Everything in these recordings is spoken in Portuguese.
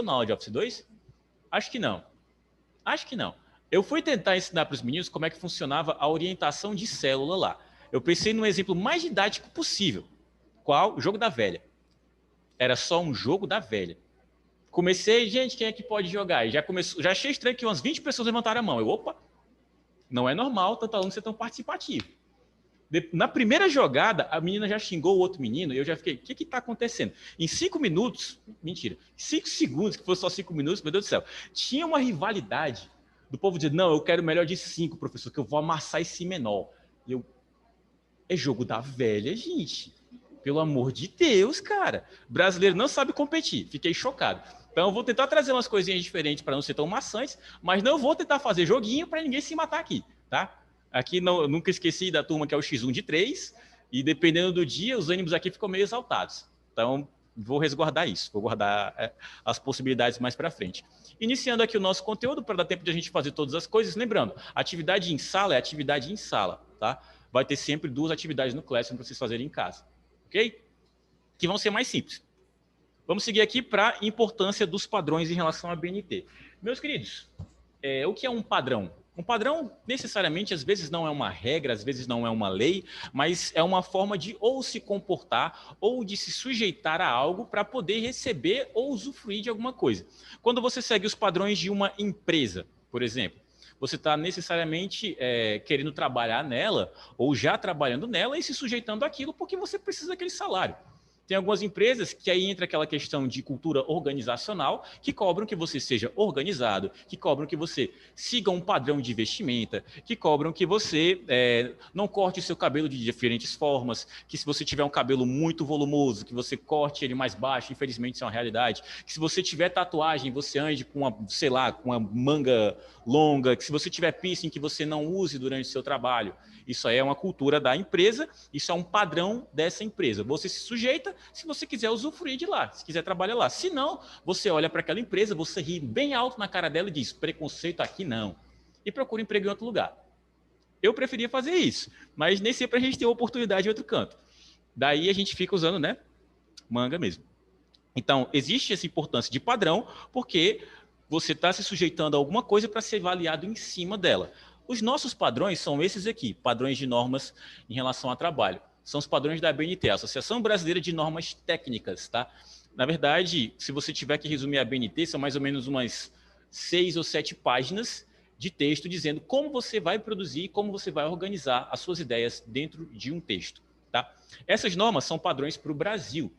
na aula de Office 2? Acho que não. Acho que não. Eu fui tentar ensinar para os meninos como é que funcionava a orientação de célula lá. Eu pensei no exemplo mais didático possível. Qual? O jogo da velha. Era só um jogo da velha. Comecei, gente, quem é que pode jogar? E já achei estranho que umas 20 pessoas levantaram a mão. Opa, não é normal tanto aluno ser tão participativo. Na primeira jogada, a menina já xingou o outro menino e eu já fiquei, o que está acontecendo? Em 5 minutos, mentira, 5 segundos, que fosse só 5 minutos, meu Deus do céu, tinha uma rivalidade do povo dizendo, não, eu quero o melhor de 5, professor, que eu vou amassar esse menor. E eu, é jogo da velha, gente. Pelo amor de Deus, cara. Brasileiro não sabe competir. Fiquei chocado. Então eu vou tentar trazer umas coisinhas diferentes para não ser tão maçantes, mas não vou tentar fazer joguinho para ninguém se matar aqui, tá? Aqui não, eu nunca esqueci da turma que é o X1 de 3, e dependendo do dia, os ânimos aqui ficam meio exaltados. Então, vou resguardar isso, vou guardar as possibilidades mais para frente. Iniciando aqui o nosso conteúdo, para dar tempo de a gente fazer todas as coisas. Lembrando, atividade em sala é atividade em sala, tá? Vai ter sempre 2 atividades no Classroom para vocês fazerem em casa, ok? Que vão ser mais simples. Vamos seguir aqui para a importância dos padrões em relação à BNT. Meus queridos, o que é um padrão? Um padrão, necessariamente, às vezes não é uma regra, às vezes não é uma lei, mas é uma forma de ou se comportar ou de se sujeitar a algo para poder receber ou usufruir de alguma coisa. Quando você segue os padrões de uma empresa, por exemplo, você está necessariamente querendo trabalhar nela ou já trabalhando nela e se sujeitando àquilo porque você precisa daquele salário. Tem algumas empresas que aí entra aquela questão de cultura organizacional, que cobram que você seja organizado, que cobram que você siga um padrão de vestimenta, que cobram que você não corte o seu cabelo de diferentes formas, que se você tiver um cabelo muito volumoso, que você corte ele mais baixo, infelizmente isso é uma realidade, que se você tiver tatuagem, você ande com uma, sei lá, com uma manga longa, que se você tiver piercing, que você não use durante o seu trabalho. Isso aí é uma cultura da empresa, isso é um padrão dessa empresa. Você se sujeita se você quiser usufruir de lá, se quiser trabalhar lá. Se não, você olha para aquela empresa, você ri bem alto na cara dela e diz, preconceito aqui não. E procura emprego em outro lugar. Eu preferia fazer isso, mas nem sempre a gente tem oportunidade em outro canto. Daí a gente fica usando, né, manga mesmo. Então, existe essa importância de padrão, porque você está se sujeitando a alguma coisa para ser avaliado em cima dela. Os nossos padrões são esses aqui, padrões de normas em relação ao trabalho. São os padrões da ABNT, a Associação Brasileira de Normas Técnicas, tá? Na verdade, se você tiver que resumir a ABNT, são mais ou menos umas 6 ou 7 páginas de texto dizendo como você vai produzir, como você vai organizar as suas ideias dentro de um texto, tá? Essas normas são padrões para o Brasil.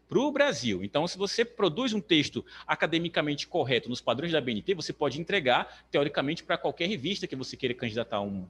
Para o Brasil. Então, se você produz um texto academicamente correto nos padrões da BNT, você pode entregar, teoricamente, para qualquer revista que você queira candidatar um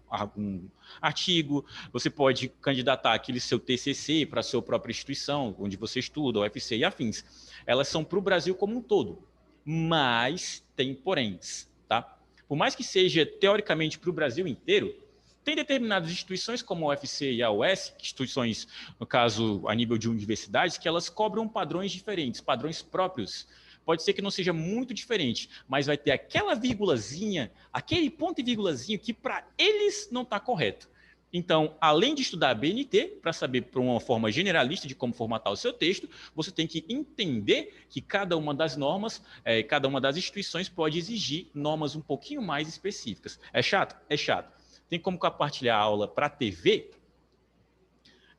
artigo, você pode candidatar aquele seu TCC para a sua própria instituição, onde você estuda, o UFC e afins. Elas são para o Brasil como um todo, mas tem poréns, tá? Por mais que seja, teoricamente, para o Brasil inteiro, tem determinadas instituições, como a UFC e a UES, instituições, no caso, a nível de universidades, que elas cobram padrões diferentes, padrões próprios. Pode ser que não seja muito diferente, mas vai ter aquela vírgulazinha, aquele ponto e vírgulazinho que para eles não está correto. Então, além de estudar a BNT, para saber por uma forma generalista de como formatar o seu texto, você tem que entender que cada uma das normas, cada uma das instituições pode exigir normas um pouquinho mais específicas. É chato? É chato. Tem como compartilhar a aula para TV?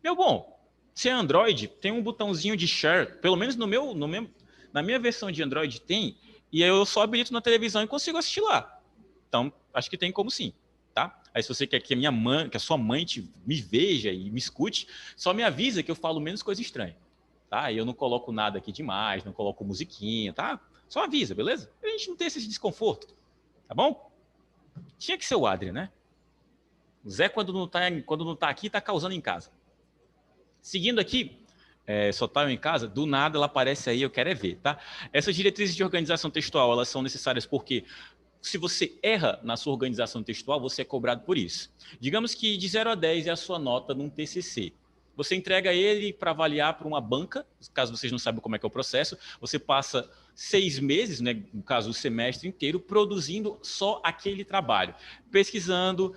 Meu bom, se é Android, tem um botãozinho de share, pelo menos na minha versão de Android tem, e eu só habilito na televisão e consigo assistir lá. Então, acho que tem como sim, tá? Aí se você quer que a sua mãe me veja e me escute, só me avisa que eu falo menos coisa estranha, tá? Eu não coloco nada aqui demais, não coloco musiquinha, tá? Só avisa, beleza? Pra gente não ter esse desconforto, tá bom? Tinha que ser o Adri, né? O Zé, quando não tá aqui, tá causando em casa. Seguindo aqui, só tá eu em casa, do nada ela aparece aí, eu quero é ver, tá? Essas diretrizes de organização textual, elas são necessárias porque se você erra na sua organização textual, você é cobrado por isso. Digamos que de 0 a 10 é a sua nota num TCC. Você entrega ele para avaliar para uma banca, caso vocês não saibam como é que é o processo, você passa 6 meses, né, no caso o semestre inteiro, produzindo só aquele trabalho, pesquisando,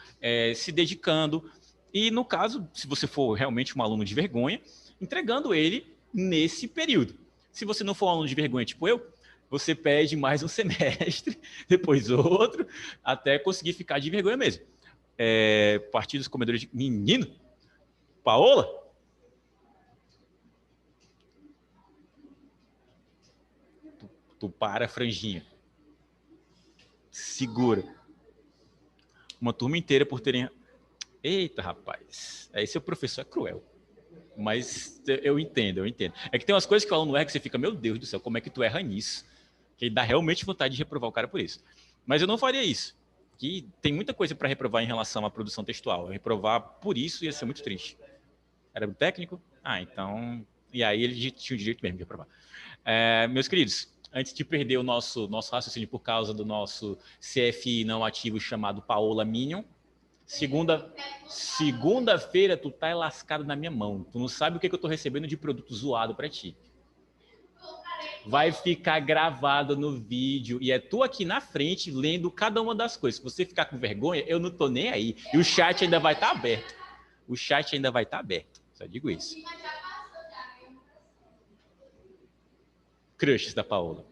se dedicando, e no caso, se você for realmente um aluno de vergonha, entregando ele nesse período. Se você não for um aluno de vergonha tipo eu, você perde mais um semestre, depois outro, até conseguir ficar de vergonha mesmo. Partidos comedores de... Menino? Paola? Tu para, franjinha. Segura. Uma turma inteira por terem... Eita, rapaz. Esse professor é cruel. Mas eu entendo. É que tem umas coisas que o aluno erra que você fica, meu Deus do céu, como é que tu erra nisso? Que dá realmente vontade de reprovar o cara por isso. Mas eu não faria isso. Que tem muita coisa para reprovar em relação à produção textual. Reprovar por isso ia ser muito triste. Era técnico? Então... E aí ele tinha o direito mesmo de reprovar. Meus queridos, antes de perder o nosso raciocínio por causa do nosso CFI não ativo chamado Paola Minion, segunda-feira tu tá lascado na minha mão. Tu não sabe o que eu tô recebendo de produto zoado para ti. Vai ficar gravado no vídeo e é tu aqui na frente lendo cada uma das coisas. Se você ficar com vergonha, eu não tô nem aí. E o chat ainda vai estar aberto. Só digo isso. Crushes da Paola.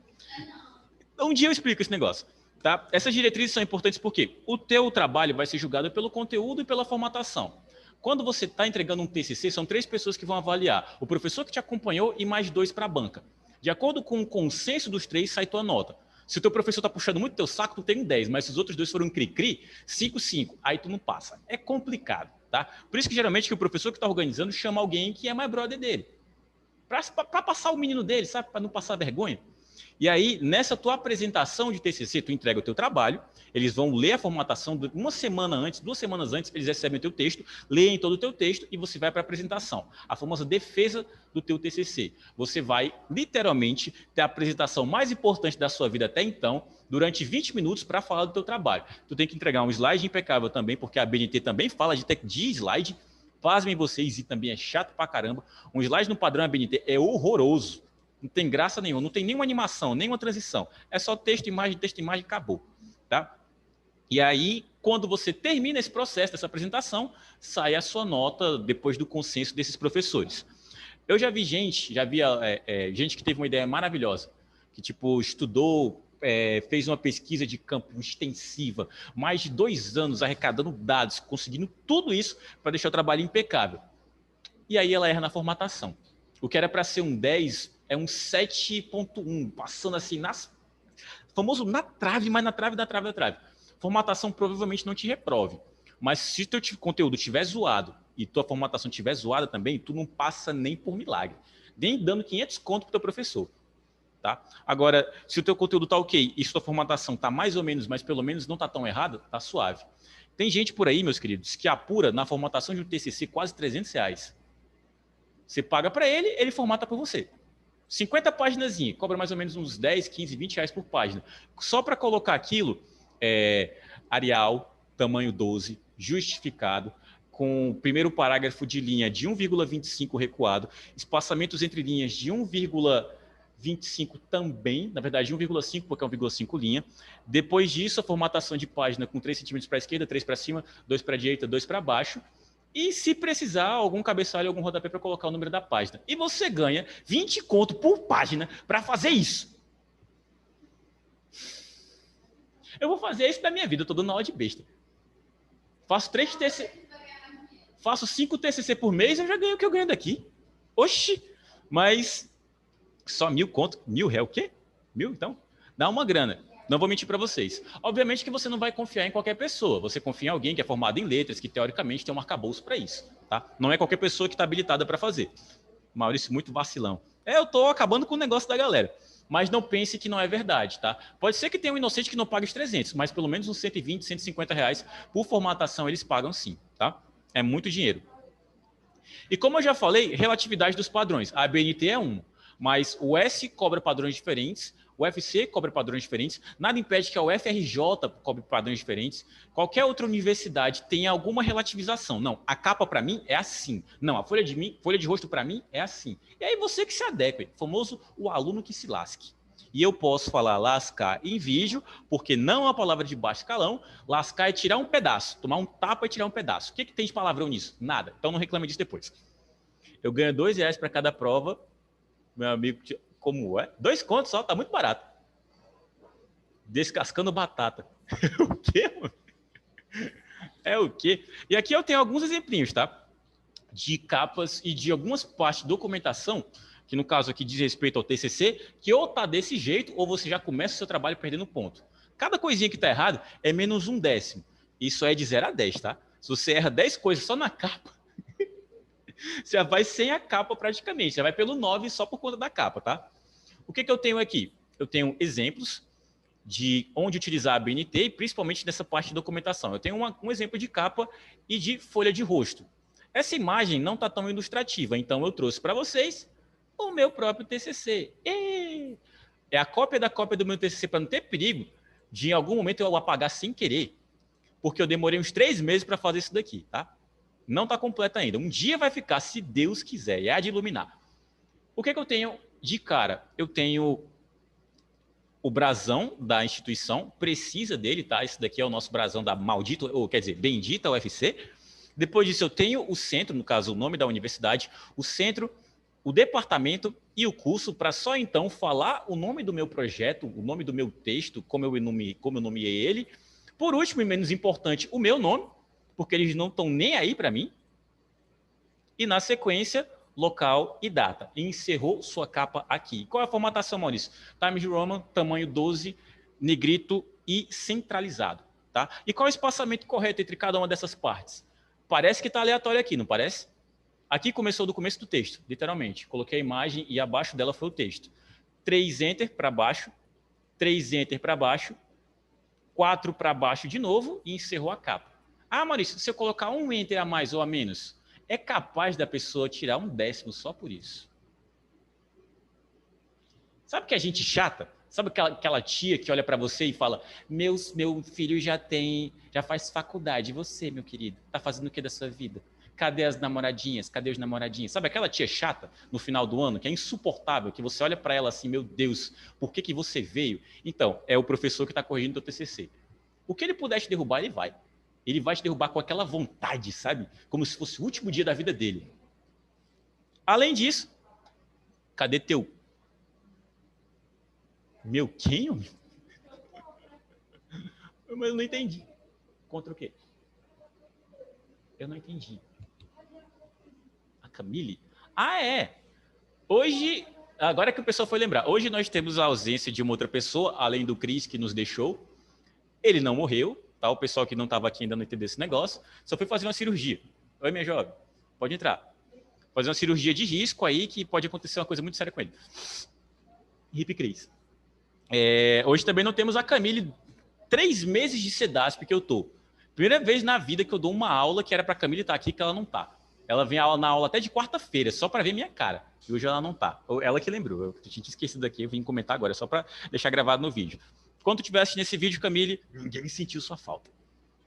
Um dia eu explico esse negócio. Tá? Essas diretrizes são importantes porque o teu trabalho vai ser julgado pelo conteúdo e pela formatação. Quando você está entregando um TCC, são 3 pessoas que vão avaliar. O professor que te acompanhou e mais 2 para a banca. De acordo com o consenso dos 3, sai tua nota. Se o teu professor está puxando muito teu saco, tu tem 10, mas se os outros 2 foram cri-cri, 5, 5. Aí tu não passa. É complicado, tá? Por isso que geralmente que o professor que está organizando chama alguém que é mais brother dele. Para passar o menino dele, sabe? Para não passar vergonha. E aí, nessa tua apresentação de TCC, tu entrega o teu trabalho, eles vão ler a formatação, uma semana antes, 2 semanas antes, eles recebem o teu texto, leem todo o teu texto e você vai para a apresentação. A famosa defesa do teu TCC. Você vai, literalmente, ter a apresentação mais importante da sua vida até então, durante 20 minutos para falar do teu trabalho. Tu tem que entregar um slide impecável também, porque a BNT também fala de slide. Pasmem vocês, e também é chato pra caramba. Um slide no padrão ABNT é horroroso. Não tem graça nenhuma, não tem nenhuma animação, nenhuma transição. É só texto, imagem, acabou. Tá? E aí, quando você termina esse processo, dessa apresentação, sai a sua nota depois do consenso desses professores. Eu já vi gente que teve uma ideia maravilhosa, que tipo estudou, fez uma pesquisa de campo extensiva, mais de 2 anos arrecadando dados, conseguindo tudo isso para deixar o trabalho impecável. E aí ela erra na formatação. O que era para ser um 10 é um 7.1, passando assim, famoso na trave, mas na trave. Formatação provavelmente não te reprove. Mas se teu conteúdo estiver zoado e tua formatação estiver zoada também, tu não passa nem por milagre. Nem dando 500 conto pro teu professor. Tá? Agora, se o teu conteúdo tá ok e sua formatação tá mais ou menos, mas pelo menos não tá tão errada, tá suave. Tem gente por aí, meus queridos, que apura na formatação de um TCC quase R$300. Você paga para ele, ele formata para você. 50 páginas, cobra mais ou menos uns 10, 15, 20 reais por página. Só para colocar aquilo, Arial, tamanho 12, justificado, com o primeiro parágrafo de linha de 1,25 recuado, espaçamentos entre linhas de 1,25 também, na verdade 1,5 porque é 1,5 linha. Depois disso, a formatação de página com 3 centímetros para a esquerda, 3 para cima, 2 para a direita, 2 para baixo. E se precisar, algum cabeçalho, algum rodapé para colocar o número da página. E você ganha 20 conto por página para fazer isso. Eu vou fazer isso da minha vida, eu tô dando aula de besta. Faço 5 TCC por mês, eu já ganho o que eu ganho daqui. Oxi! Mas só 1.000 conto, 1.000 reais, o quê? 1.000, então? Dá uma grana. Não vou mentir para vocês. Obviamente que você não vai confiar em qualquer pessoa. Você confia em alguém que é formado em letras, que teoricamente tem um arcabouço para isso. Tá? Não é qualquer pessoa que está habilitada para fazer. Maurício, muito vacilão. Eu estou acabando com o negócio da galera. Mas não pense que não é verdade, tá? Pode ser que tenha um inocente que não pague os 300, mas pelo menos uns 120, 150 reais por formatação eles pagam sim, tá? É muito dinheiro. E como eu já falei, relatividade dos padrões. A ABNT é um, mas o S cobra padrões diferentes, o UFC cobra padrões diferentes, nada impede que a UFRJ cobre padrões diferentes, qualquer outra universidade tenha alguma relativização. Não, a capa para mim é assim. Não, a folha de rosto para mim é assim. E aí você que se adeque, famoso o aluno que se lasque. E eu posso falar lascar em vídeo, porque não é uma palavra de baixo escalão. Lascar é tirar um pedaço, tomar um tapa e tirar um pedaço. O que tem de palavrão nisso? Nada. Então não reclame disso depois. Eu ganho R$2 para cada prova. Meu amigo, como é? 2 contos só, tá muito barato. Descascando batata. O quê, mano? É o quê? E aqui eu tenho alguns exemplinhos, tá? De capas e de algumas partes de documentação, que no caso aqui diz respeito ao TCC, que ou tá desse jeito, ou você já começa o seu trabalho perdendo ponto. Cada coisinha que tá errado é menos um décimo. Isso é de 0 a 10, tá? Se você erra 10 coisas só na capa, você já vai sem a capa praticamente. Já vai pelo 9 só por conta da capa, tá? O que eu tenho aqui? Eu tenho exemplos de onde utilizar a BNT, e principalmente nessa parte de documentação. Eu tenho um exemplo de capa e de folha de rosto. Essa imagem não está tão ilustrativa, então eu trouxe para vocês o meu próprio TCC. É a cópia da cópia do meu TCC para não ter perigo de em algum momento eu apagar sem querer, porque eu demorei uns 3 meses para fazer isso daqui, tá? Não está completa ainda. Um dia vai ficar, se Deus quiser, e há de iluminar. O que eu tenho de cara? Eu tenho o brasão da instituição, precisa dele, tá? Esse daqui é o nosso brasão da maldita, ou quer dizer, bendita UFC. Depois disso, eu tenho o centro, no caso, o nome da universidade, o centro, o departamento e o curso, para só então falar o nome do meu projeto, o nome do meu texto, como eu nomeei ele. Por último e menos importante, o meu nome, porque eles não estão nem aí para mim. E na sequência, local e data. E encerrou sua capa aqui. Qual é a formatação, Maurício? Times Roman, tamanho 12, negrito e centralizado. Tá? E qual é o espaçamento correto entre cada uma dessas partes? Parece que está aleatório aqui, não parece? Aqui começou do começo do texto, literalmente. Coloquei a imagem e abaixo dela foi o texto. 3 Enter para baixo, 3 Enter para baixo, 4 para baixo de novo e encerrou a capa. Ah, Maurício, se eu colocar um Enter a mais ou a menos, é capaz da pessoa tirar um décimo só por isso. Sabe que a gente chata? Sabe aquela tia que olha para você e fala: meu filho já faz faculdade. E você, meu querido, tá fazendo o que da sua vida? Cadê as namoradinhas? Cadê os namoradinhos? Sabe aquela tia chata no final do ano, que é insuportável, que você olha para ela assim: meu Deus, por que você veio? Então, é o professor que está corrigindo o teu TCC. O que ele puder te derrubar, ele vai. Ele vai te derrubar com aquela vontade, sabe? Como se fosse o último dia da vida dele. Além disso, cadê teu... Meu quem? Mas eu não entendi. Contra o quê? Eu não entendi. A Camille? Ah, é. Hoje, agora que o pessoal foi lembrar, hoje nós temos a ausência de uma outra pessoa, além do Cris, que nos deixou. Ele não morreu, tá? O pessoal que não estava aqui ainda não entendeu esse negócio. Só foi fazer uma cirurgia. Oi, minha jovem. Pode entrar. Fazer uma cirurgia de risco aí, que pode acontecer uma coisa muito séria com ele. Hip Cris. Hoje também não temos a Camille. 3 meses de CEDASP que eu tô. Primeira vez na vida que eu dou uma aula que era para a Camille estar aqui, que ela não tá. Ela vem na aula até de quarta-feira, só para ver minha cara. E hoje ela não tá. Ela que lembrou. Eu tinha esquecido daqui, eu vim comentar agora, só para deixar gravado no vídeo. Quando tu estiver assistindo esse vídeo, Camille, ninguém sentiu sua falta.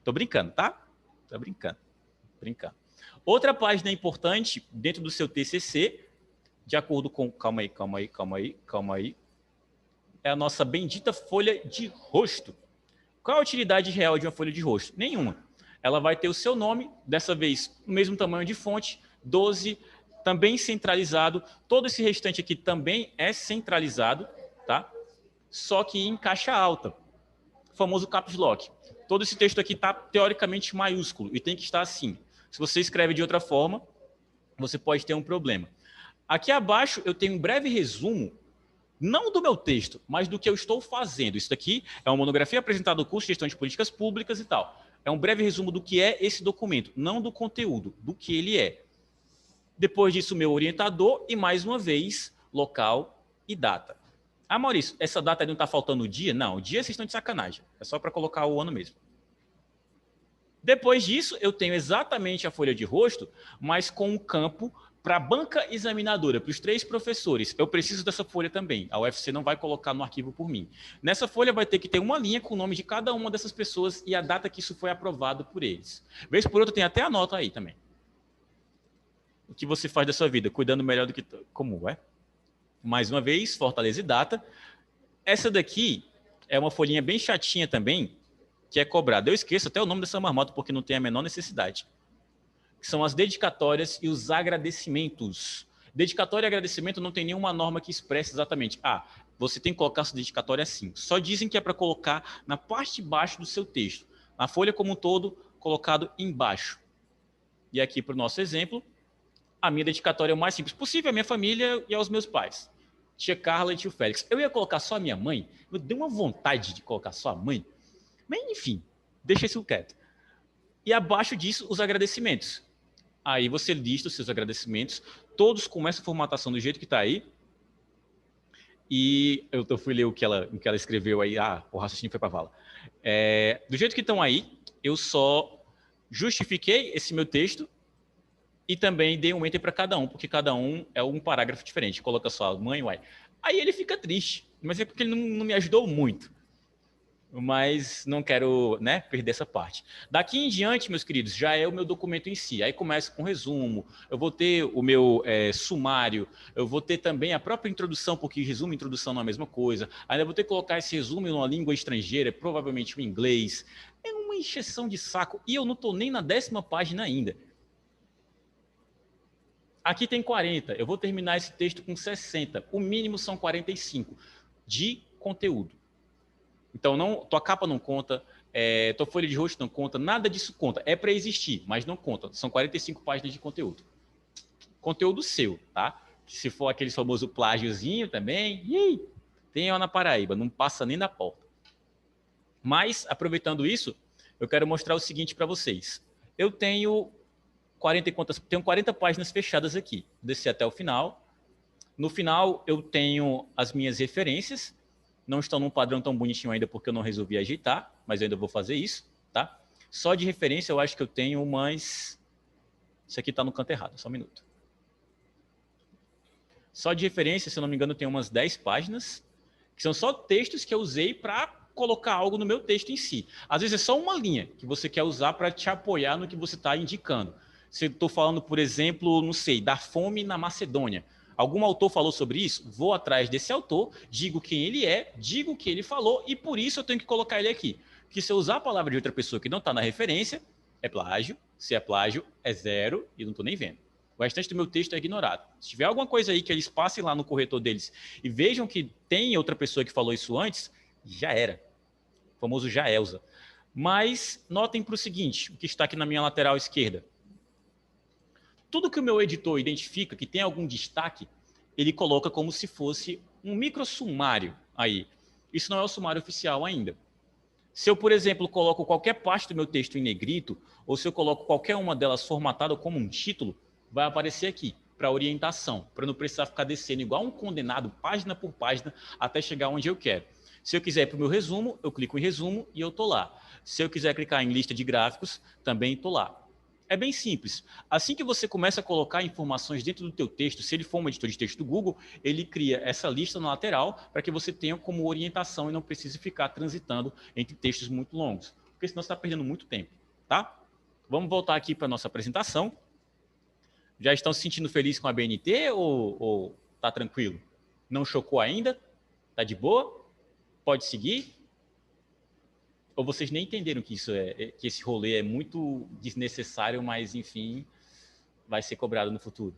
Tô brincando, tá? Tô brincando. Outra página importante dentro do seu TCC, de acordo com... Calma aí. É a nossa bendita folha de rosto. Qual a utilidade real de uma folha de rosto? Nenhuma. Ela vai ter o seu nome, dessa vez o mesmo tamanho de fonte, 12, também centralizado. Todo esse restante aqui também é centralizado, tá? Só que em caixa alta, o famoso caps lock. Todo esse texto aqui está teoricamente maiúsculo e tem que estar assim. Se você escreve de outra forma, você pode ter um problema. Aqui abaixo eu tenho um breve resumo, não do meu texto, mas do que eu estou fazendo. Isso daqui é uma monografia apresentada no curso de Gestão de Políticas Públicas e tal. É um breve resumo do que é esse documento, não do conteúdo, do que ele é. Depois disso, meu orientador e, mais uma vez, local e data. Ah, Maurício, essa data aí não está faltando o dia? Não, o dia vocês estão de sacanagem. É só para colocar o ano mesmo. Depois disso, eu tenho exatamente a folha de rosto, mas com um campo para a banca examinadora, para os 3 professores. Eu preciso dessa folha também. A UFC não vai colocar no arquivo por mim. Nessa folha vai ter que ter uma linha com o nome de cada uma dessas pessoas e a data que isso foi aprovado por eles. Vez por outra, tem até a nota aí também. O que você faz da sua vida? Cuidando melhor do que... Como é? Mais uma vez, Fortaleza e data. Essa daqui é uma folhinha bem chatinha também, que é cobrada. Eu esqueço até o nome dessa marmota porque não tem a menor necessidade. Que são as dedicatórias e os agradecimentos. Dedicatória e agradecimento não tem nenhuma norma que expresse exatamente. você tem que colocar sua dedicatória assim. Só dizem que é para colocar na parte de baixo do seu texto. Na folha como um todo, colocado embaixo. E aqui para o nosso exemplo, a minha dedicatória é o mais simples possível, à minha família e aos meus pais. Tia Carla e tio Félix. Eu ia colocar só a minha mãe, eu dei uma vontade de colocar só a mãe, mas enfim, deixa isso quieto. E abaixo disso, os agradecimentos. Aí você lista os seus agradecimentos, todos com essa formatação do jeito que está aí. E eu fui ler o que ela escreveu aí, o raciocínio foi para vala. Do jeito que estão aí, eu só justifiquei esse meu texto e também dei um enter para cada um, porque cada um é um parágrafo diferente. Coloca só mãe, uai. Aí ele fica triste, mas é porque ele não me ajudou muito. Mas não quero, né, perder essa parte. Daqui em diante, meus queridos, já é o meu documento em si. Aí começa com resumo, eu vou ter o meu sumário, eu vou ter também a própria introdução, porque resumo e introdução não é a mesma coisa. Ainda vou ter que colocar esse resumo em uma língua estrangeira, provavelmente o inglês. É uma encheção de saco. E eu não estou nem na 10ª página ainda. Aqui tem 40, eu vou terminar esse texto com 60. O mínimo são 45 de conteúdo. Então, não, tua capa não conta, tua folha de rosto não conta, nada disso conta. É para existir, mas não conta. São 45 páginas de conteúdo. Conteúdo seu, tá? Se for aquele famoso plágiozinho também, tem na Paraíba, não passa nem da porta. Mas, aproveitando isso, eu quero mostrar o seguinte para vocês. Eu tenho 40 páginas fechadas aqui. Vou descer até o final. No final, eu tenho as minhas referências. Não estão num padrão tão bonitinho ainda porque eu não resolvi ajeitar, mas eu ainda vou fazer isso, tá? Só de referência eu acho que eu tenho umas... Isso aqui está no canto errado, só um minuto. Só de referência, se eu não me engano, eu tenho umas 10 páginas, que são só textos que eu usei para colocar algo no meu texto em si. Às vezes é só uma linha que você quer usar para te apoiar no que você está indicando. Se eu estou falando, por exemplo, não sei, da fome na Macedônia. Algum autor falou sobre isso? Vou atrás desse autor, digo quem ele é, digo o que ele falou e por isso eu tenho que colocar ele aqui. Porque se eu usar a palavra de outra pessoa que não está na referência, é plágio. Se é plágio, é 0 e não estou nem vendo. O restante do meu texto é ignorado. Se tiver alguma coisa aí que eles passem lá no corretor deles e vejam que tem outra pessoa que falou isso antes, já era. O famoso já Elza. Mas notem para o seguinte, o que está aqui na minha lateral esquerda. Tudo que o meu editor identifica que tem algum destaque, ele coloca como se fosse um micro sumário aí. Isso não é o sumário oficial ainda. Se eu, por exemplo, coloco qualquer parte do meu texto em negrito, ou se eu coloco qualquer uma delas formatada como um título, vai aparecer aqui, para orientação, para não precisar ficar descendo igual um condenado, página por página, até chegar onde eu quero. Se eu quiser ir para o meu resumo, eu clico em resumo e eu estou lá. Se eu quiser clicar em lista de gráficos, também estou lá. É bem simples. Assim que você começa a colocar informações dentro do teu texto, se ele for um editor de texto do Google, ele cria essa lista na lateral para que você tenha como orientação e não precise ficar transitando entre textos muito longos, porque senão você está perdendo muito tempo, tá? Vamos voltar aqui para a nossa apresentação. Já estão se sentindo felizes com a BNT ou tá tranquilo? Não chocou ainda? Tá de boa? Pode seguir? Ou vocês nem entenderam que que esse rolê é muito desnecessário, mas enfim, vai ser cobrado no futuro.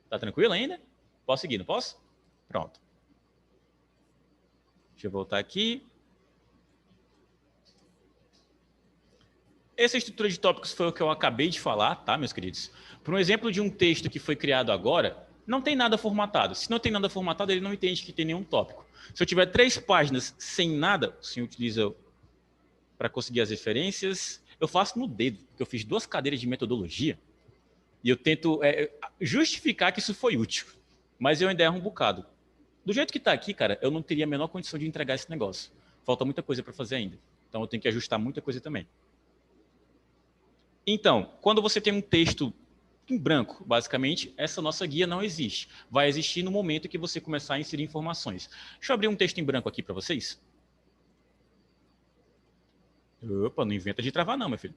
Tá tranquilo ainda? Posso seguir, não posso? Pronto. Deixa eu voltar aqui. Essa estrutura de tópicos foi o que eu acabei de falar, tá, meus queridos? Por um exemplo de um texto que foi criado agora, não tem nada formatado. Se não tem nada formatado, ele não entende que tem nenhum tópico. Se eu tiver 3 páginas sem nada, o senhor utiliza para conseguir as referências, eu faço no dedo, porque eu fiz 2 cadeiras de metodologia e eu tento justificar que isso foi útil, mas eu ainda erro um bocado. Do jeito que está aqui, cara, eu não teria a menor condição de entregar esse negócio. Falta muita coisa para fazer ainda. Então eu tenho que ajustar muita coisa também. Então, quando você tem um texto em branco, basicamente, essa nossa guia não existe. Vai existir no momento que você começar a inserir informações. Deixa eu abrir um texto em branco aqui para vocês. Opa, não inventa de travar não, meu filho.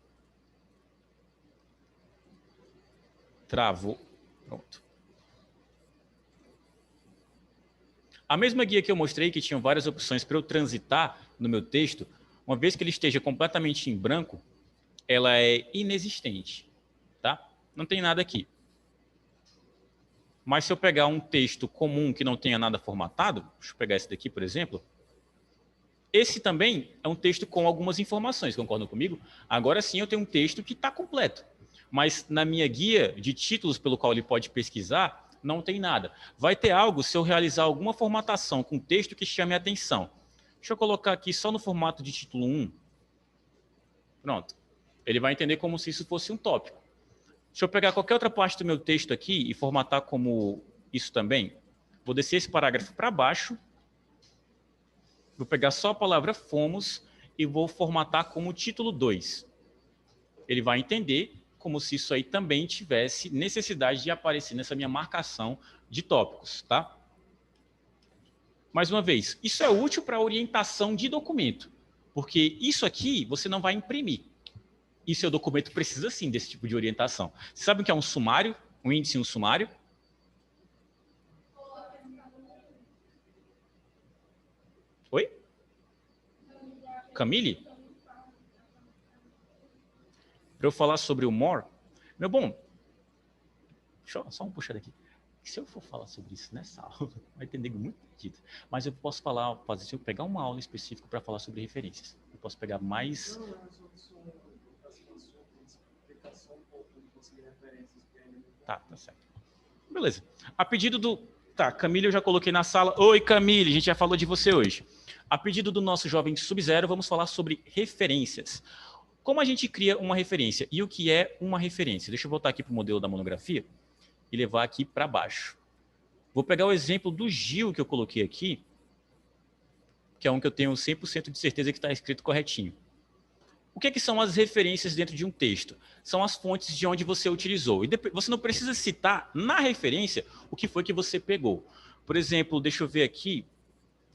Travou. Pronto. A mesma guia que eu mostrei, que tinha várias opções para eu transitar no meu texto, uma vez que ele esteja completamente em branco, ela é inexistente, tá? Não tem nada aqui. Mas se eu pegar um texto comum que não tenha nada formatado, deixa eu pegar esse daqui, por exemplo, esse também é um texto com algumas informações, concordam comigo? Agora sim eu tenho um texto que está completo. Mas na minha guia de títulos pelo qual ele pode pesquisar, não tem nada. Vai ter algo se eu realizar alguma formatação com texto que chame a atenção. Deixa eu colocar aqui só no formato de título 1. Pronto. Ele vai entender como se isso fosse um tópico. Deixa eu pegar qualquer outra parte do meu texto aqui e formatar como isso também. Vou descer esse parágrafo para baixo. Vou pegar só a palavra fomos e vou formatar como título 2. Ele vai entender como se isso aí também tivesse necessidade de aparecer nessa minha marcação de tópicos, tá? Mais uma vez, isso é útil para orientação de documento, porque isso aqui você não vai imprimir. E seu documento precisa sim desse tipo de orientação. Você sabe o que é um sumário? Um índice e um sumário? Oi? Camille? Para eu falar sobre o more? Meu bom, deixa eu só um puxar daqui. Se eu for falar sobre isso nessa aula, vai ter nego muito perdido. Mas eu posso falar, se eu pegar uma aula específica para falar sobre referências. Eu posso pegar mais... Tá certo. Beleza. A pedido do... Tá, Camille eu já coloquei na sala. Oi, Camille, a gente já falou de você hoje. A pedido do nosso jovem Sub-Zero, vamos falar sobre referências. Como a gente cria uma referência? E o que é uma referência? Deixa eu voltar aqui para o modelo da monografia e levar aqui para baixo. Vou pegar o exemplo do Gil que eu coloquei aqui, que é um que eu tenho 100% de certeza que está escrito corretinho. O que são as referências dentro de um texto? São as fontes de onde você utilizou. E você não precisa citar na referência o que foi que você pegou. Por exemplo, deixa eu ver aqui,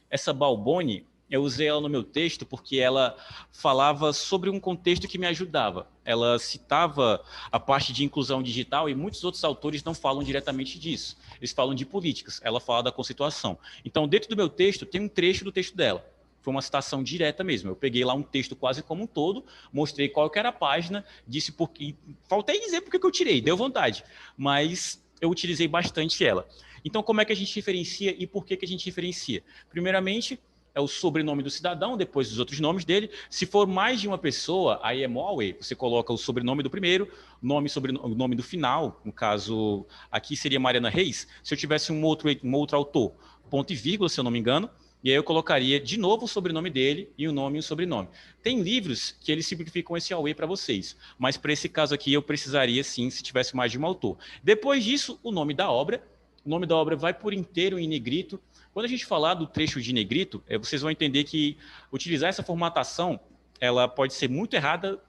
essa Balboni, eu usei ela no meu texto porque ela falava sobre um contexto que me ajudava. Ela citava a parte de inclusão digital e muitos outros autores não falam diretamente disso. Eles falam de políticas, ela fala da conceituação. Então, dentro do meu texto, tem um trecho do texto dela. Foi uma citação direta mesmo. Eu peguei lá um texto quase como um todo, mostrei qual que era a página, disse porque... Faltei dizer porque que eu tirei, deu vontade. Mas eu utilizei bastante ela. Então, como é que a gente referencia e por que a gente referencia? Primeiramente, é o sobrenome do cidadão, depois os outros nomes dele. Se for mais de uma pessoa, aí é Moaway. Você coloca o sobrenome do primeiro, nome do final. No caso, aqui seria Mariana Reis. Se eu tivesse um outro autor, ponto e vírgula, se eu não me engano, e aí eu colocaria de novo o sobrenome dele e o nome e o sobrenome. Tem livros que eles simplificam esse AUE para vocês, mas para esse caso aqui eu precisaria sim, se tivesse mais de um autor. Depois disso, o nome da obra. O nome da obra vai por inteiro em negrito. Quando a gente falar do trecho de negrito, vocês vão entender que utilizar essa formatação, ela pode ser muito errada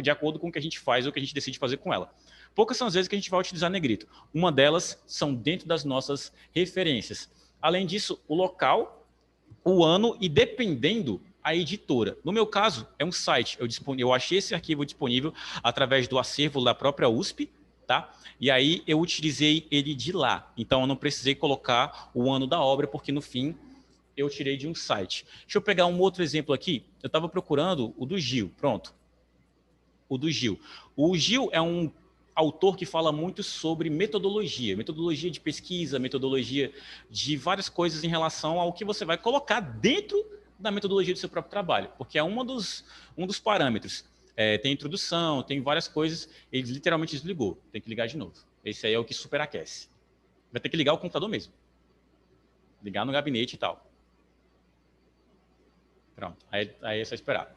de acordo com o que a gente faz ou o que a gente decide fazer com ela. Poucas são as vezes que a gente vai utilizar negrito. Uma delas são dentro das nossas referências. Além disso, o local, o ano e dependendo a editora. No meu caso, é um site. Eu achei esse arquivo disponível através do acervo da própria USP, tá? E aí eu utilizei ele de lá. Então eu não precisei colocar o ano da obra, porque no fim eu tirei de um site. Deixa eu pegar um outro exemplo aqui. Eu estava procurando o do Gil. Pronto. O do Gil. O Gil é um autor que fala muito sobre metodologia de pesquisa, metodologia de várias coisas em relação ao que você vai colocar dentro da metodologia do seu próprio trabalho, porque é um dos parâmetros. Tem introdução, tem várias coisas, ele literalmente desligou, tem que ligar de novo. Esse aí é o que superaquece. Vai ter que ligar o computador mesmo. Ligar no gabinete e tal. Pronto, aí é só esperar.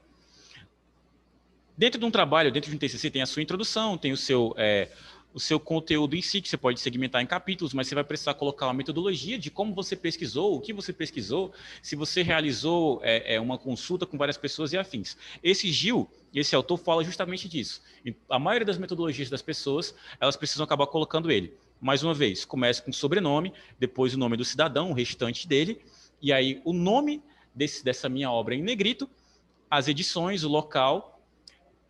Dentro de um trabalho, dentro de um TCC, tem a sua introdução, tem o seu conteúdo em si, que você pode segmentar em capítulos, mas você vai precisar colocar uma metodologia de como você pesquisou, o que você pesquisou, se você realizou uma consulta com várias pessoas e afins. Esse Gil, esse autor, fala justamente disso. E a maioria das metodologias das pessoas, elas precisam acabar colocando ele. Mais uma vez, começa com o sobrenome, depois o nome do cidadão, o restante dele, e aí o nome dessa minha obra em negrito, as edições, o local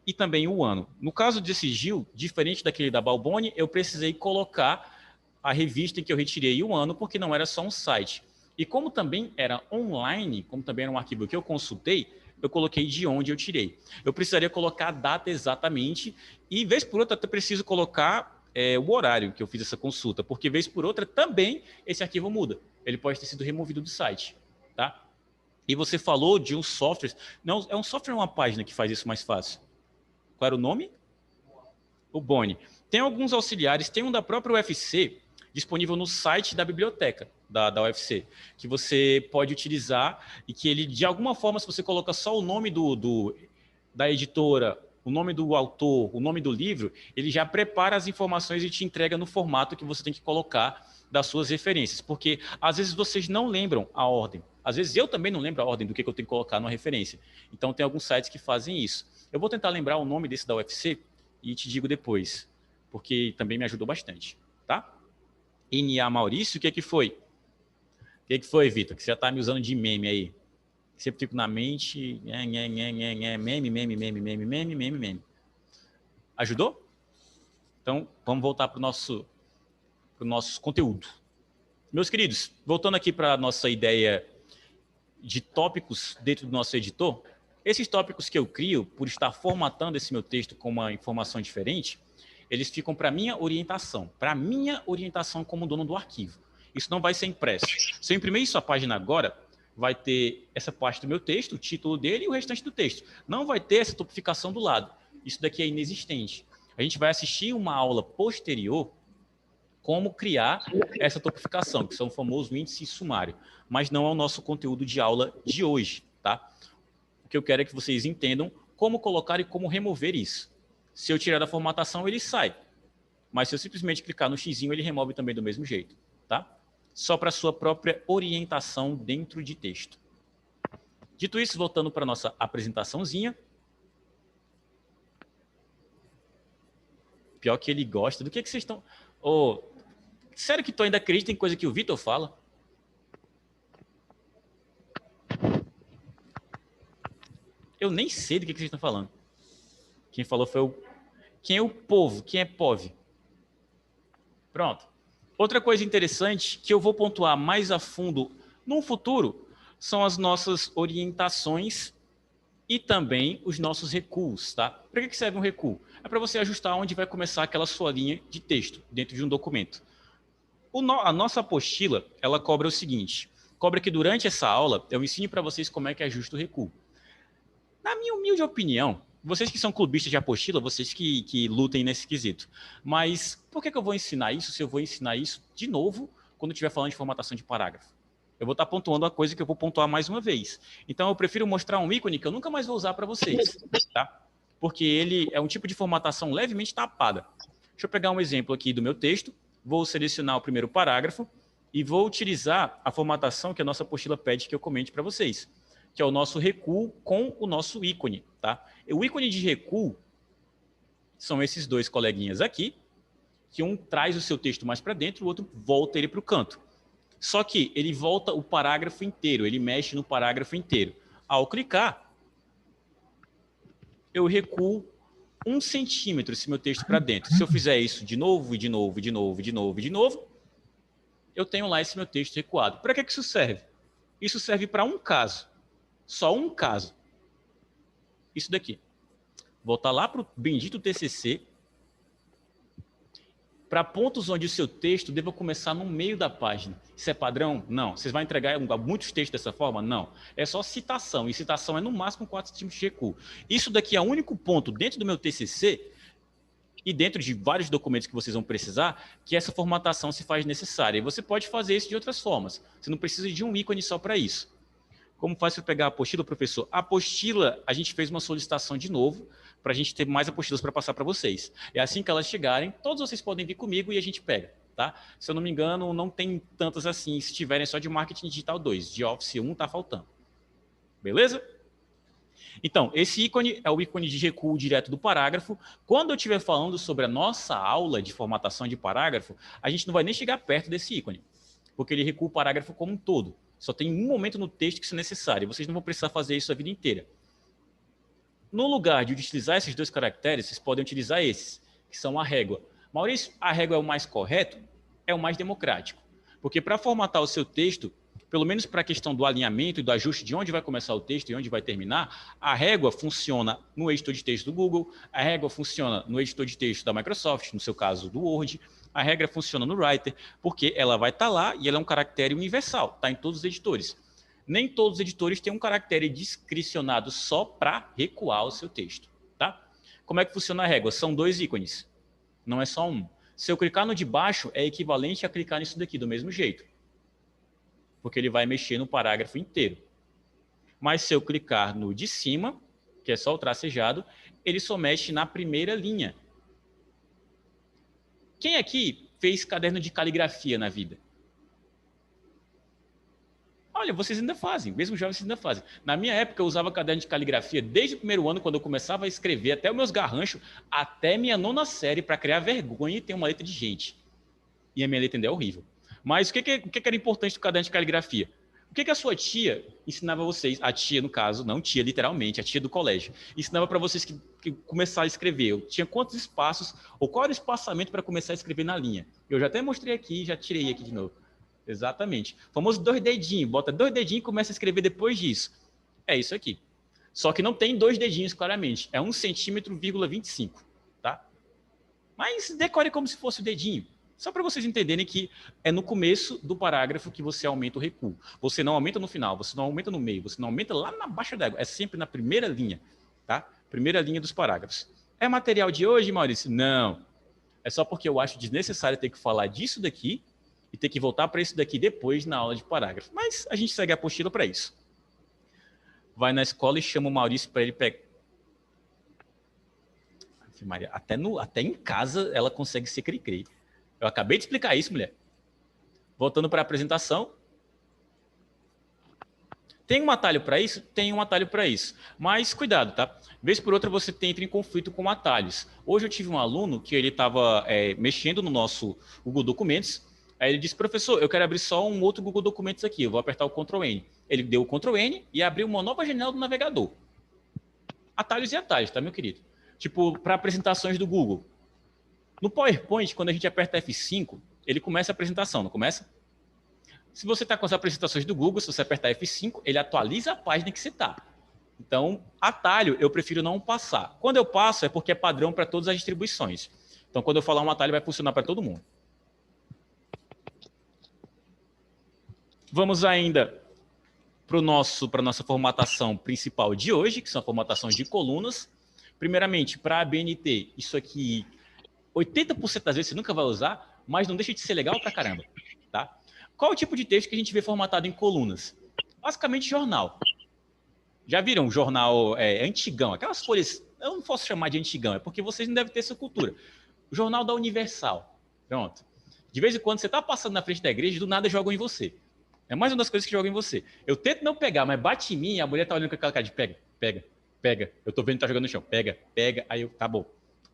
e também o ano. No caso desse Gil, diferente daquele da Balboni, eu precisei colocar a revista em que eu retirei o ano, porque não era só um site. E como também era online, como também era um arquivo que eu consultei, eu coloquei de onde eu tirei. Eu precisaria colocar a data exatamente e, vez por outra, até preciso colocar o horário que eu fiz essa consulta, porque vez por outra também esse arquivo muda. Ele pode ter sido removido do site, tá? E você falou de um software, não, é um software ou uma página que faz isso mais fácil? Qual era o nome? O Boni. Tem alguns auxiliares, tem um da própria UFC, disponível no site da biblioteca da UFC, que você pode utilizar e que ele, de alguma forma, se você coloca só o nome da editora, o nome do autor, o nome do livro, ele já prepara as informações e te entrega no formato que você tem que colocar das suas referências, porque às vezes vocês não lembram a ordem. Às vezes eu também não lembro a ordem do que eu tenho que colocar numa referência. Então tem alguns sites que fazem isso. Eu vou tentar lembrar o nome desse da UFC e te digo depois, porque também me ajudou bastante, tá? Inia Maurício, o que que foi? O que que foi, Vitor? Que você já tá me usando de meme aí. Sempre fico na mente, meme. Ajudou? Então, vamos voltar para o nosso conteúdo. Meus queridos, voltando aqui para a nossa ideia de tópicos dentro do nosso editor, esses tópicos que eu crio, por estar formatando esse meu texto com uma informação diferente, eles ficam para minha orientação como dono do arquivo. Isso não vai ser impresso. Se eu imprimir isso a página agora, vai ter essa parte do meu texto, o título dele e o restante do texto. Não vai ter essa topificação do lado. Isso daqui é inexistente. A gente vai assistir uma aula posterior como criar essa topificação, que são o famoso índice sumário, mas não é o nosso conteúdo de aula de hoje, tá? O que eu quero é que vocês entendam como colocar e como remover isso. Se eu tirar da formatação, ele sai, mas se eu simplesmente clicar no xizinho, ele remove também do mesmo jeito, tá? Só para sua própria orientação dentro de texto. Dito isso, voltando para a nossa apresentaçãozinha. Pior que ele gosta. Do que vocês estão... Oh, sério que tu ainda acredita em coisa que o Vitor fala? Eu nem sei do que vocês estão falando. Quem falou foi o... Quem é o povo? Quem é POV? Pronto. Outra coisa interessante que eu vou pontuar mais a fundo no futuro são as nossas orientações e também os nossos recuos, tá? Para que serve um recuo? É para você ajustar onde vai começar aquela sua linha de texto dentro de um documento. A nossa apostila, ela cobra o seguinte, cobra que durante essa aula eu ensine para vocês como é que ajusta o recuo. Na minha humilde opinião, vocês que são clubistas de apostila, vocês que lutem nesse quesito, mas por que eu vou ensinar isso se eu vou ensinar isso de novo quando eu estiver falando de formatação de parágrafo? Eu vou estar pontuando a coisa que eu vou pontuar mais uma vez. Então, eu prefiro mostrar um ícone que eu nunca mais vou usar para vocês, tá? Porque ele é um tipo de formatação levemente tapada. Deixa eu pegar um exemplo aqui do meu texto, vou selecionar o primeiro parágrafo e vou utilizar a formatação que a nossa apostila pede que eu comente para vocês, que é o nosso recuo com o nosso ícone, tá? O ícone de recuo são esses dois coleguinhas aqui, que um traz o seu texto mais para dentro, o outro volta ele para o canto. Só que ele volta o parágrafo inteiro, ele mexe no parágrafo inteiro. Ao clicar, eu recuo 1 centímetro esse meu texto para dentro. Se eu fizer isso de novo, eu tenho lá esse meu texto recuado. Para que isso serve? Isso serve para um caso. Só um caso. Isso daqui. Voltar lá para o bendito TCC, para pontos onde o seu texto deva começar no meio da página. Isso é padrão? Não. Vocês vão entregar muitos textos dessa forma? Não. É só citação, e citação é no máximo 4 centímetros de recuo. Isso daqui é o único ponto dentro do meu TCC e dentro de vários documentos que vocês vão precisar, que essa formatação se faz necessária. E você pode fazer isso de outras formas. Você não precisa de um ícone só para isso. Como faz para pegar a apostila, professor? A apostila, a gente fez uma solicitação de novo, para a gente ter mais apostilas para passar para vocês. E assim que elas chegarem, todos vocês podem vir comigo e a gente pega, tá? Se eu não me engano, não tem tantas assim, se tiverem só de marketing digital 2, de Office 1 tá faltando. Beleza? Então, esse ícone é o ícone de recuo direto do parágrafo. Quando eu estiver falando sobre a nossa aula de formatação de parágrafo, a gente não vai nem chegar perto desse ícone, porque ele recua o parágrafo como um todo. Só tem um momento no texto que isso é necessário. Vocês não vão precisar fazer isso a vida inteira. No lugar de utilizar esses dois caracteres, vocês podem utilizar esses, que são a régua. Maurício, a régua é o mais correto? É o mais democrático. Porque para formatar o seu texto, pelo menos para a questão do alinhamento e do ajuste de onde vai começar o texto e onde vai terminar, a régua funciona no editor de texto do Google, a régua funciona no editor de texto da Microsoft, no seu caso do Word, a regra funciona no Writer, porque ela vai estar lá e ela é um caractere universal, está em todos os editores. Nem todos os editores têm um caractere discricionado só para recuar o seu texto. Tá? Como é que funciona a régua? São 2 ícones, não é só um. Se eu clicar no de baixo, é equivalente a clicar nisso daqui, do mesmo jeito, porque ele vai mexer no parágrafo inteiro. Mas se eu clicar no de cima, que é só o tracejado, ele só mexe na primeira linha. Quem aqui fez caderno de caligrafia na vida? Olha, vocês ainda fazem, mesmo jovens vocês ainda fazem. Na minha época eu usava caderno de caligrafia desde o primeiro ano, quando eu começava a escrever, até os meus garranchos, até minha 9ª série, para criar vergonha e ter uma letra de gente. E a minha letra ainda é horrível. Mas o que era importante do caderno de caligrafia? O que a sua tia ensinava vocês? A tia, no caso, não tia literalmente, a tia do colégio. Ensinava para vocês que começar a escrever. Eu tinha quantos espaços, ou qual era o espaçamento para começar a escrever na linha. Eu já até mostrei aqui, já tirei aqui de novo. Exatamente. O famoso 2 dedinhos. Bota 2 dedinhos e começa a escrever depois disso. É isso aqui. Só que não tem 2 dedinhos, claramente. É 1 centímetro,25. Tá? Mas decore como se fosse o dedinho. Só para vocês entenderem que é no começo do parágrafo que você aumenta o recuo. Você não aumenta no final, você não aumenta no meio, você não aumenta lá na baixa d'água. É sempre na primeira linha, tá? Primeira linha dos parágrafos. É material de hoje, Maurício? Não. É só porque eu acho desnecessário ter que falar disso daqui e ter que voltar para isso daqui depois na aula de parágrafo. Mas a gente segue a apostila para isso. Vai na escola e chama o Maurício para ele pegar. Até em casa ela consegue ser cri-cri. Eu acabei de explicar isso, mulher. Voltando para a apresentação. Tem um atalho para isso? Tem um atalho para isso. Mas cuidado, tá? Vez por outra você entra em conflito com atalhos. Hoje eu tive um aluno que ele estava mexendo no nosso Google Documentos. Aí ele disse, professor, eu quero abrir só um outro Google Documentos aqui. Eu vou apertar o Ctrl N. Ele deu o Ctrl N e abriu uma nova janela do navegador. Atalhos e atalhos, tá, meu querido? Tipo, para apresentações do Google. No PowerPoint, quando a gente aperta F5, ele começa a apresentação, não começa? Se você está com as apresentações do Google, se você apertar F5, ele atualiza a página que você está. Então, atalho, eu prefiro não passar. Quando eu passo, é porque é padrão para todas as distribuições. Então, quando eu falar um atalho, vai funcionar para todo mundo. Vamos ainda para a nossa formatação principal de hoje, que são a formatação de colunas. Primeiramente, para a BNT, isso aqui 80% das vezes você nunca vai usar, mas não deixa de ser legal pra caramba, tá? Qual o tipo de texto que a gente vê formatado em colunas? Basicamente jornal. Já viram jornal antigão? Aquelas folhas, eu não posso chamar de antigão, é porque vocês não devem ter essa cultura. O jornal da Universal. Pronto. De vez em quando você tá passando na frente da igreja, do nada jogam em você. É mais uma das coisas que jogam em você. Eu tento não pegar, mas bate em mim e a mulher tá olhando com aquela cara de pega, pega, pega. Eu tô vendo que tá jogando no chão. Pega, pega. Aí eu, tá bom.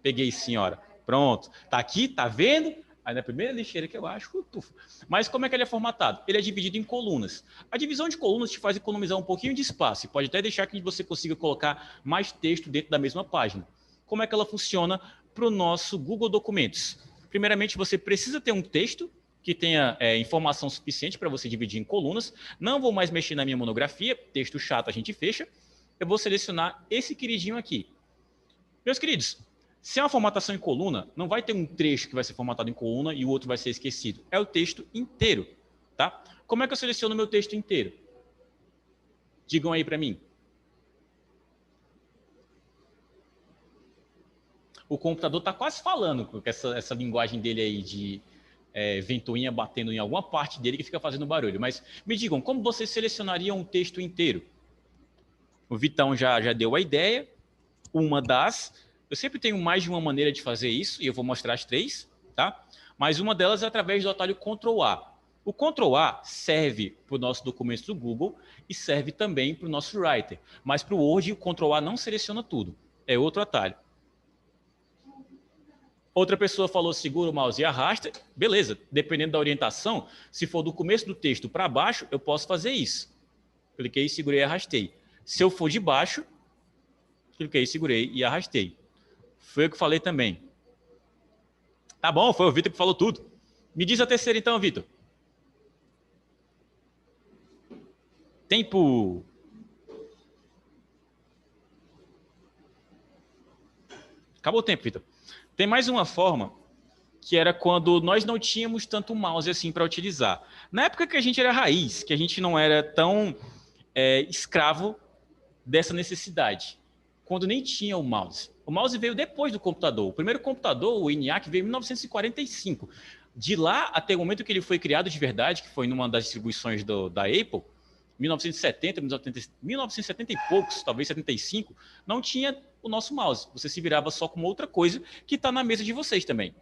Peguei, senhora. Pronto. Tá aqui, tá vendo? Aí na primeira lixeira que eu acho, tufo. Mas como é que ele é formatado? Ele é dividido em colunas. A divisão de colunas te faz economizar um pouquinho de espaço e pode até deixar que você consiga colocar mais texto dentro da mesma página. Como é que ela funciona para o nosso Google Documentos? Primeiramente, você precisa ter um texto que tenha informação suficiente para você dividir em colunas. Não vou mais mexer na minha monografia, texto chato a gente fecha. Eu vou selecionar esse queridinho aqui. Meus queridos, se é uma formatação em coluna, não vai ter um trecho que vai ser formatado em coluna e o outro vai ser esquecido. É o texto inteiro, tá? Como é que eu seleciono o meu texto inteiro? Digam aí para mim. O computador está quase falando com essa linguagem dele aí de ventoinha batendo em alguma parte dele que fica fazendo barulho. Mas me digam, como vocês selecionariam um texto inteiro? O Vitão já deu a ideia. Uma das... Eu sempre tenho mais de uma maneira de fazer isso, e eu vou mostrar as 3, tá? Mas uma delas é através do atalho Ctrl A. O Ctrl A serve para o nosso documento do Google e serve também para o nosso Writer. Mas para o Word, o Ctrl A não seleciona tudo. É outro atalho. Outra pessoa falou segura o mouse e arrasta. Beleza, dependendo da orientação, se for do começo do texto para baixo, eu posso fazer isso. Cliquei, segurei e arrastei. Se eu for de baixo, cliquei, segurei e arrastei. Foi eu que falei também. Tá bom, foi o Vitor que falou tudo. Me diz a terceira então, Vitor. Tempo. Acabou o tempo, Vitor. Tem mais uma forma, que era quando nós não tínhamos tanto mouse assim para utilizar. Na época que a gente era raiz, que a gente não era tão escravo dessa necessidade. Quando nem tinha o mouse. O mouse veio depois do computador. O primeiro computador, o ENIAC, veio em 1945. De lá até o momento que ele foi criado de verdade, que foi numa das distribuições da Apple, 1970, 1970 e poucos, talvez 75, não tinha o nosso mouse. Você se virava só com outra coisa que está na mesa de vocês também,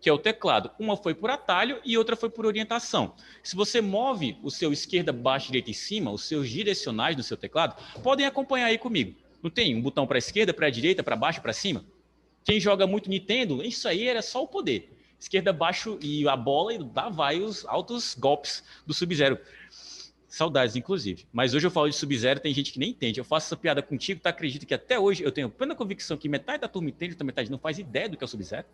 que é o teclado. Uma foi por atalho e outra foi por orientação. Se você move o seu esquerda, baixo, direita e cima, os seus direcionais no seu teclado, podem acompanhar aí comigo. Não tem um botão para a esquerda, para a direita, para baixo, para cima? Quem joga muito Nintendo, isso aí era só o poder. Esquerda, baixo e a bola, e lá vai os altos golpes do Sub-Zero. Saudades, inclusive. Mas hoje eu falo de Sub-Zero, tem gente que nem entende. Eu faço essa piada contigo, tu acredita que até hoje eu tenho plena convicção que metade da turma entende, outra metade não faz ideia do que é o Sub-Zero?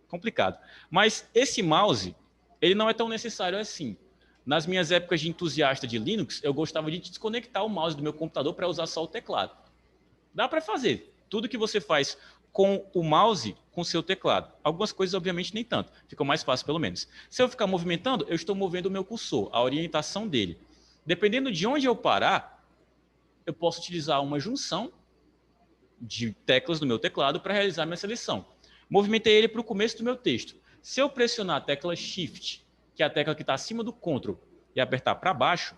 Complicado. Mas esse mouse, ele não é tão necessário assim. Nas minhas épocas de entusiasta de Linux, eu gostava de desconectar o mouse do meu computador para usar só o teclado. Dá para fazer. Tudo que você faz com o mouse, com o seu teclado. Algumas coisas, obviamente, nem tanto. Fica mais fácil, pelo menos. Se eu ficar movimentando, eu estou movendo o meu cursor, a orientação dele. Dependendo de onde eu parar, eu posso utilizar uma junção de teclas no meu teclado para realizar minha seleção. Movimentei ele para o começo do meu texto. Se eu pressionar a tecla Shift, que é a tecla que está acima do Ctrl, e apertar para baixo,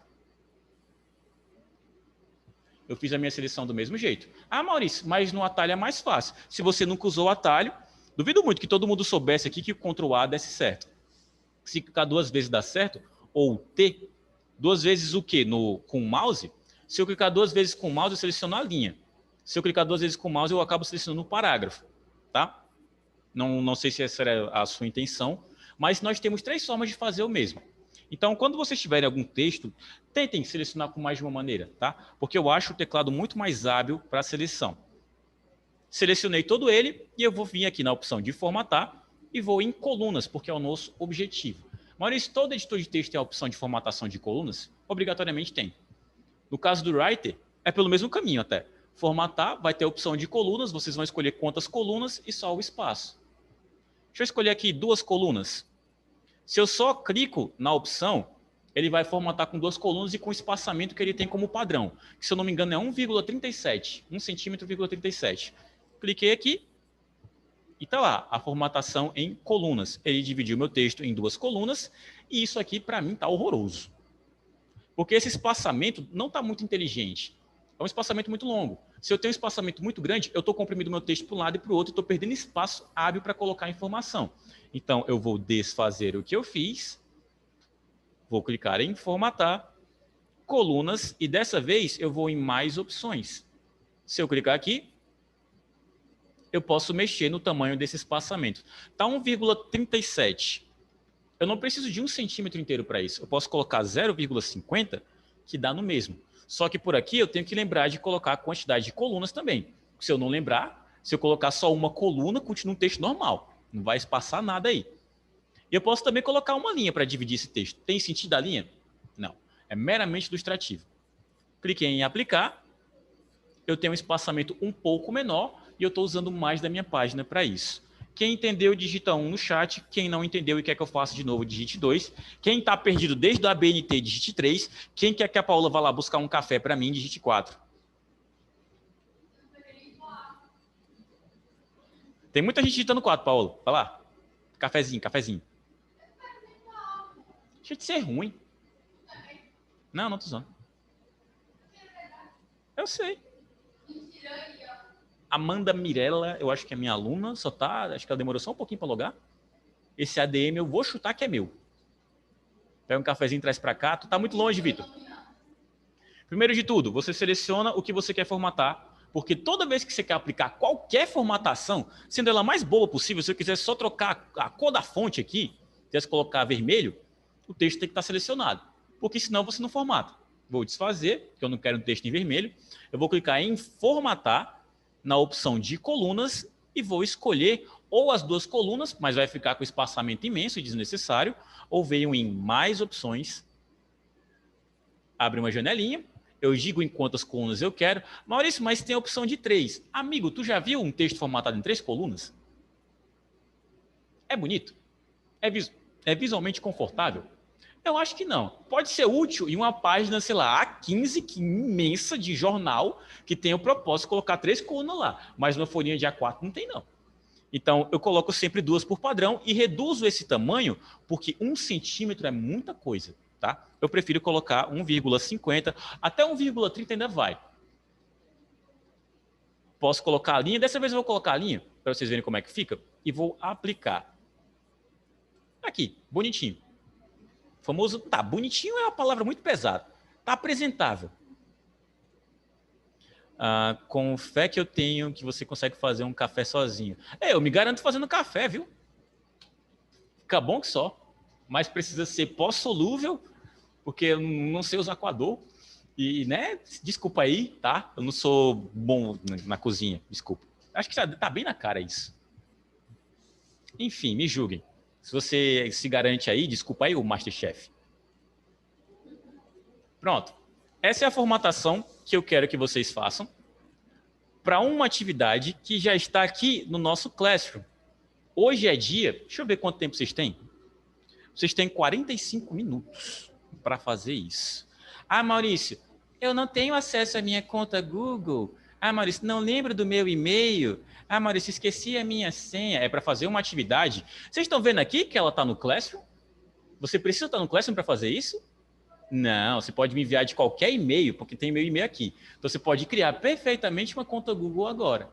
eu fiz a minha seleção do mesmo jeito. Ah, Maurício, mas no atalho é mais fácil. Se você nunca usou o atalho, duvido muito que todo mundo soubesse aqui que o Ctrl A desse certo. Se clicar duas vezes dá certo, ou T, duas vezes o quê? Com o mouse? Se eu clicar duas vezes com o mouse, eu seleciono a linha. Se eu clicar duas vezes com o mouse, eu acabo selecionando o parágrafo. Tá? Não sei se essa era a sua intenção, mas nós temos três formas de fazer o mesmo. Então, quando vocês tiverem algum texto, tentem selecionar com mais de uma maneira, tá? Porque eu acho o teclado muito mais hábil para a seleção. Selecionei todo ele e eu vou vir aqui na opção de formatar e vou em colunas, porque é o nosso objetivo. Maurício, todo editor de texto tem a opção de formatação de colunas? Obrigatoriamente tem. No caso do Writer, é pelo mesmo caminho até. Formatar, vai ter a opção de colunas, vocês vão escolher quantas colunas e só o espaço. Deixa eu escolher aqui duas colunas. Se eu só clico na opção, ele vai formatar com duas colunas e com o espaçamento que ele tem como padrão, que se eu não me engano é 1,37, 1 centímetro,37. Cliquei aqui e está lá, a formatação em colunas. Ele dividiu meu texto em duas colunas e isso aqui para mim está horroroso. Porque esse espaçamento não está muito inteligente. É um espaçamento muito longo. Se eu tenho um espaçamento muito grande, eu estou comprimindo meu texto para um lado e para o outro e estou perdendo espaço hábil para colocar informação. Então, eu vou desfazer o que eu fiz, vou clicar em formatar, colunas, e dessa vez eu vou em mais opções. Se eu clicar aqui, eu posso mexer no tamanho desse espaçamento. Está 1,37. Eu não preciso de 1 centímetro inteiro para isso. Eu posso colocar 0,50, que dá no mesmo. Só que por aqui eu tenho que lembrar de colocar a quantidade de colunas também. Se eu não lembrar, se eu colocar só uma coluna, continua um texto normal. Não vai espaçar nada aí. E eu posso também colocar uma linha para dividir esse texto. Tem sentido a linha? Não. É meramente ilustrativo. Cliquei em aplicar. Eu tenho um espaçamento um pouco menor e eu estou usando mais da minha página para isso. Quem entendeu, digita 1 no chat. Quem não entendeu e quer que eu faça de novo, digite 2. Quem está perdido desde o ABNT, digite 3. Quem quer que a Paula vá lá buscar um café para mim, digite 4. Tem muita gente digitando 4, Paula. Vai lá. Cafezinho, cafezinho. Deixa de ser ruim. Não tô usando. Eu sei. Amanda Mirella, eu acho que é minha aluna, acho que ela demorou só um pouquinho para logar. Esse ADM eu vou chutar que é meu. Pega um cafezinho e traz para cá. Tu tá muito longe, Vitor. Primeiro de tudo, você seleciona o que você quer formatar, porque toda vez que você quer aplicar qualquer formatação, sendo ela mais boa possível, se eu quiser só trocar a cor da fonte aqui, quisesse colocar vermelho, o texto tem que estar selecionado, porque senão você não formata. Vou desfazer, porque eu não quero um texto em vermelho. Eu vou clicar em formatar, na opção de colunas, e vou escolher ou as duas colunas, mas vai ficar com espaçamento imenso e desnecessário, ou venho em mais opções, abre uma janelinha, eu digo em quantas colunas eu quero. Maurício, mas tem a opção de 3. Amigo, tu já viu um texto formatado em 3 colunas? É bonito? É visualmente confortável? Eu acho que não. Pode ser útil em uma página, sei lá, A15, que imensa de jornal, que tem o propósito de colocar 3 colunas lá. Mas numa folhinha de A4 não tem, não. Então, eu coloco sempre 2 por padrão e reduzo esse tamanho, porque 1 centímetro é muita coisa, tá? Eu prefiro colocar 1,50, até 1,30 ainda vai. Posso colocar a linha, dessa vez eu vou colocar a linha, para vocês verem como é que fica, e vou aplicar. Aqui, bonitinho. O famoso, tá, bonitinho é uma palavra muito pesada. Tá apresentável. Com fé que eu tenho que você consegue fazer um café sozinho. Eu me garanto fazendo café, viu? Fica bom que só. Mas precisa ser pó-solúvel, porque eu não sei usar coador. E, né, desculpa aí, tá? Eu não sou bom na cozinha, desculpa. Acho que tá bem na cara isso. Enfim, me julguem. Se você se garante aí, desculpa aí o Masterchef. Pronto. Essa é a formatação que eu quero que vocês façam para uma atividade que já está aqui no nosso Classroom. Hoje é dia... Deixa eu ver quanto tempo vocês têm. Vocês têm 45 minutos para fazer isso. Maurício, eu não tenho acesso à minha conta Google. Maurício, não lembro do meu e-mail. Maurício, esqueci a minha senha. É para fazer uma atividade. Vocês estão vendo aqui que ela está no Classroom? Você precisa estar no Classroom para fazer isso? Não, você pode me enviar de qualquer e-mail, porque tem meu e-mail aqui. Então, você pode criar perfeitamente uma conta Google agora.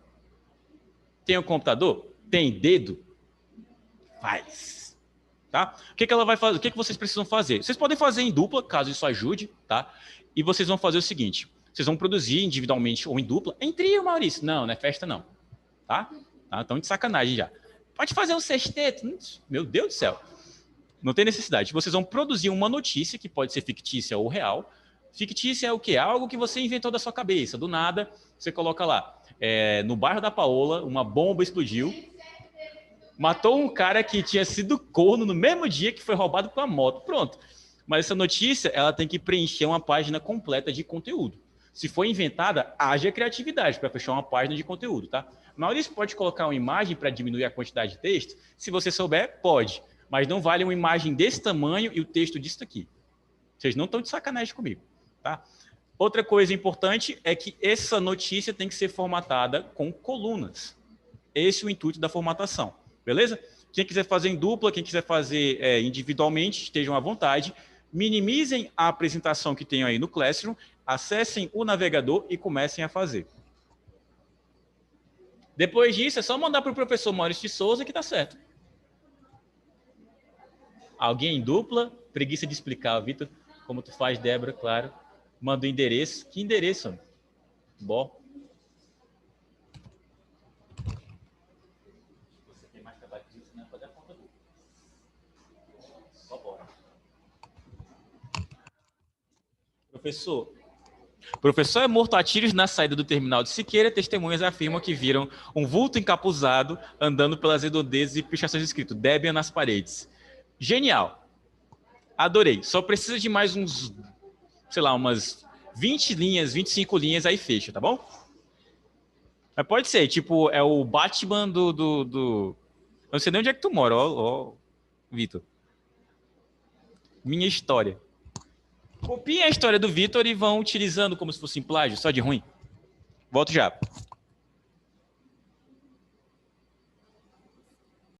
Tem um computador? Tem dedo? Faz. Tá? O que ela vai fazer? O que vocês precisam fazer? Vocês podem fazer em dupla, caso isso ajude, tá? E vocês vão fazer o seguinte: vocês vão produzir individualmente ou em dupla. Em trio, Maurício. Não é festa, não. Tá? Então, de sacanagem já. Pode fazer um sexteto. Meu Deus do céu. Não tem necessidade. Vocês vão produzir uma notícia, que pode ser fictícia ou real. Fictícia é o quê? Algo que você inventou da sua cabeça. Do nada, você coloca lá. No bairro da Paola, uma bomba explodiu. Matou um cara que tinha sido corno no mesmo dia que foi roubado com a moto. Pronto. Mas essa notícia, ela tem que preencher uma página completa de conteúdo. Se for inventada, haja criatividade para fechar uma página de conteúdo, tá? Maurício, pode colocar uma imagem para diminuir a quantidade de texto? Se você souber, pode. Mas não vale uma imagem desse tamanho e o texto disso aqui. Vocês não estão de sacanagem comigo, tá? Outra coisa importante é que essa notícia tem que ser formatada com colunas. Esse é o intuito da formatação, beleza? Quem quiser fazer em dupla, quem quiser fazer individualmente, estejam à vontade. Minimizem a apresentação que tem aí no Classroom, acessem o navegador e comecem a fazer. Depois disso, é só mandar para o professor Maurício de Souza que está certo. Alguém em dupla? Preguiça de explicar, Vitor. Como tu faz, Débora, claro. Manda o endereço. Que endereço? Bom. Você tem mais trabalho que isso, né? Pode dar conta do. Só bora. Professor é morto a tiros na saída do terminal de Siqueira. Testemunhas afirmam que viram um vulto encapuzado andando pelas redondezas e pichações escrito Debian nas paredes. Genial. Adorei. Só precisa de mais uns, sei lá, umas 20 linhas, 25 linhas, aí fecha, tá bom? Mas pode ser, tipo, é o Batman do... Eu não sei nem onde é que tu mora, ó, Vitor. Minha história. Copiem a história do Vitor e vão utilizando como se fosse em plágio, só de ruim. Volto já.